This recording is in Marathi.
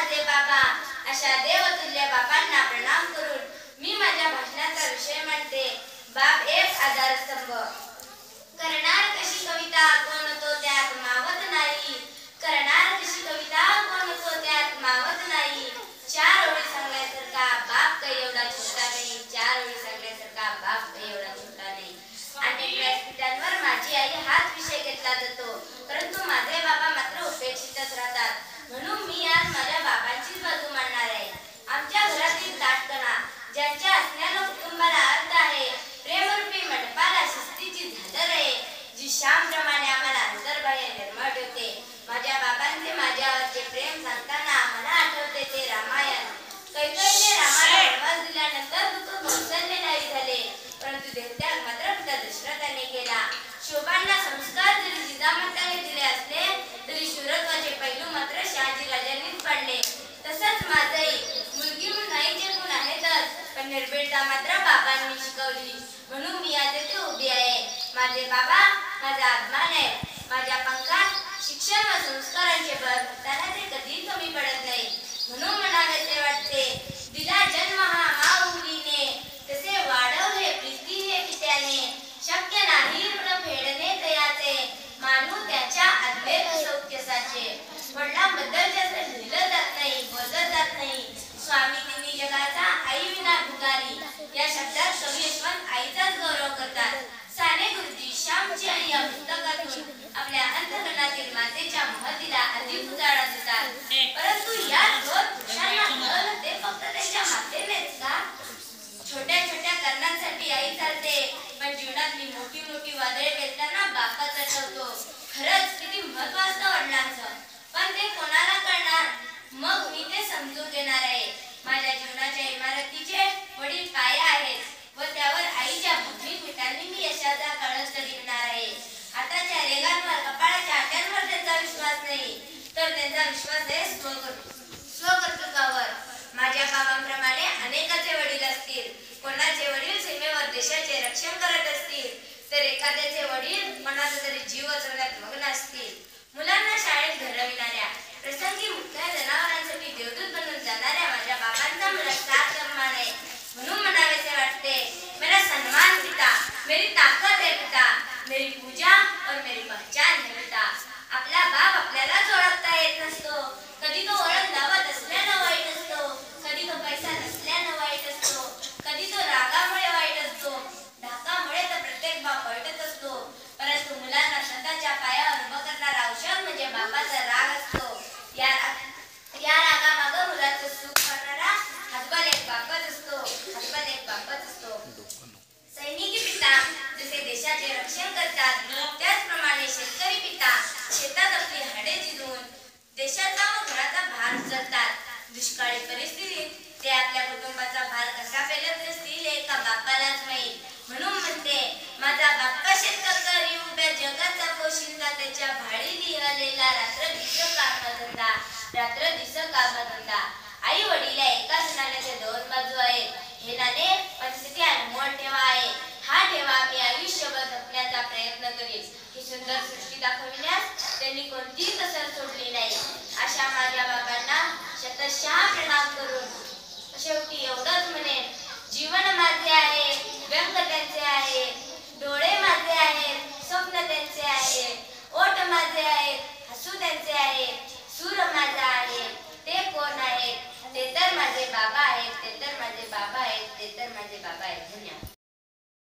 माझे बाबा अशा देवतुल्य बाबांना प्रणाम करून मी माझ्या भाषणाचा विषय म्हणते, बाप एक आधारस्तंभ. करणार कशी कविता कोण तो त्यात मावत नाही, करणार कशी कविता कोण तो त्यात मावत नाही. चार ओळी सांगण्यासारखा बाप काही एवढा छोटा नाही, चार ओळी सांगण्यासारखा बाप काही एवढा छोटा नाही. अनेक व्यासपीठांवर माझी आई हाच विषय घेतला जातो, परंतु माझे बाबा मात्र उपेक्षितच राहतात. म्हणून मी आज माझ्या बाबांचीच बाजू मांडणार आहे. आमच्या घरातील ताटकणा ज्यांच्या असण्याला कुटुंबाला अर्थ आहे, प्रेमरूपी मंडपाला शिस्तीची झालर आहे, जी श्यामप्रमाणे आम्हाला अंतर्बाह्य निर्मळ ठेवते. माझ्या बाबांचे माझ्यावरचे प्रेम सांगताना मला आठवते ते रामायण. कैकेयीने रामाला वनवास दिल्यानंतर दुःख कौशल्य नाही झाले, परंतु देवत्याग मात्र पिता दशरथाने केला. शोभांना संस्कार जरी जिजामाताने दिले असले तरी शूरत्वाचे पैलू मात्र शहाजीराजांनीच पाडले. तसंच माझंही मुलगी म्हणून आईचे गुण आहेतच, पण निर्भीडता मात्र बाबांनी शिकवली. म्हणून मी आज येथे उभी आहे. माझे बाबा माझा अभिमान आहे. माझ्या पंखात शिक्षण व संस्कारांचे बळ भरताना ते कधीही कमी पडत नाही. म्हणून म्हणावेसे वाटते, दिला जन्म हा माऊलीने, तसे वाढवले प्रीतीने पित्याने. शक्य नाही ऋण फेडणे तयाचे, मानू त्याच्या अद्वैत सौख्यसाचे. वडिलांबद्दल जास्त लिहिलं जात नाही, बोललं जात नाही. स्वामी तिन्ही जगाचा आई विना भिकारी या शब्दात कवी यशवंत आईचाच गौरव करतात. साने गुरुजी श्यामची आई या पुस्तकातून आपल्या अंतःकरणातील मातेच्या महतीला अधिक उजाळा देतात. परंतु या दोन पुरुषांना कळलं ते फक्त त्यांच्या मातेनेच का? छोट्या छोट्या कारणांसाठी आई चालते, पण जीवनातली मोठी मोठी वादळे पेलताना बापाच आठवतो. खरंच किती महत्त्व असतं वडिलांचं, पण ते कोणाला कळणार? मग मी ते समजून घेणार आहे. माझ्या जीवनाच्या इमारतीचे वडील पाया आहेत व त्यावर आईच्या भौतिक विटांनी मी यशाचा कळस चढविणार आहे. आताच्या रेगांवर, कपाळाच्या आट्यांवर त्यांचा विश्वास नाही, तर त्यांचा विश्वास आहे स्वकर्तृत्वावर. माझ्या बाबांप्रमाणे अनेकाचे वडील असतील. कोणाचे वडील सीमेवर देशाचे रक्षण करत असतील, तर एखाद्याचे वडील कोणाचा तरी जीव वाचवण्यात मग्न असतील. मुलांना शाळेत घडविणाऱ्या, प्रसंगी मुख्य जनावरांसाठी देवदूत बनून जाणाऱ्या माझ्या बाबांचा मला साथ अभिमान आहे. म्हणून म्हणावेसे वाटते, मेरा सन्मान पिता, मेरी ताकत है पिता, मेरी पूजा और मेरी पहचान है पिता. आपला बाप आपल्यालाच ओळखता येत नसतो. कधी तो ओळख लावत असल्यानं वाईट असतो, कधी तो पैसा नसल्यानं वाईट असतो, कधी तो रागामुळे वाईट असतो. धाकामुळे तर प्रत्येक बाप वाईटच असतो. परंतु मुलांना स्वतःच्या पायावर उभं करणारा औषध म्हणजे बापाचा राग असतो. या रागामागं मुलाचं सुख करणारा हातबल एक बापच असतो, हातबल एक बापच असतो. सैनिकी पिता जसे देशाचे रक्षण करतात, त्याचप्रमाणे शेतकरी पिता शेतात आपली हाडे झिजवून देशाचा व घराचा भार उचलतात. दुष्काळी परिस्थितीत ते आपल्या कुटुंबाचा भार कसा पेलत असतील एका बापालाच माहीत. म्हणून म्हणते, माझा बाप्पा शेतकरी उभ्या जगाचा पोशिंदा, त्याच्या भाळी लिहिलेला रात्र दिस कामधंदा, रात्र दिस कामधंदा. आई वडील या एका नाण्याच्या दोन बाजू आहेत. हे नाणे परिस्थिती अनमोल ठेवा आहे. हा ठेवा मी आयुष्यभर जपण्याचा प्रयत्न करीन. ही सुंदर सृष्टी दाखविण्यास त्यांनी कोणतीही कसर सोडली नाही. अशा माझ्या बाबांना शतशः प्रणाम करून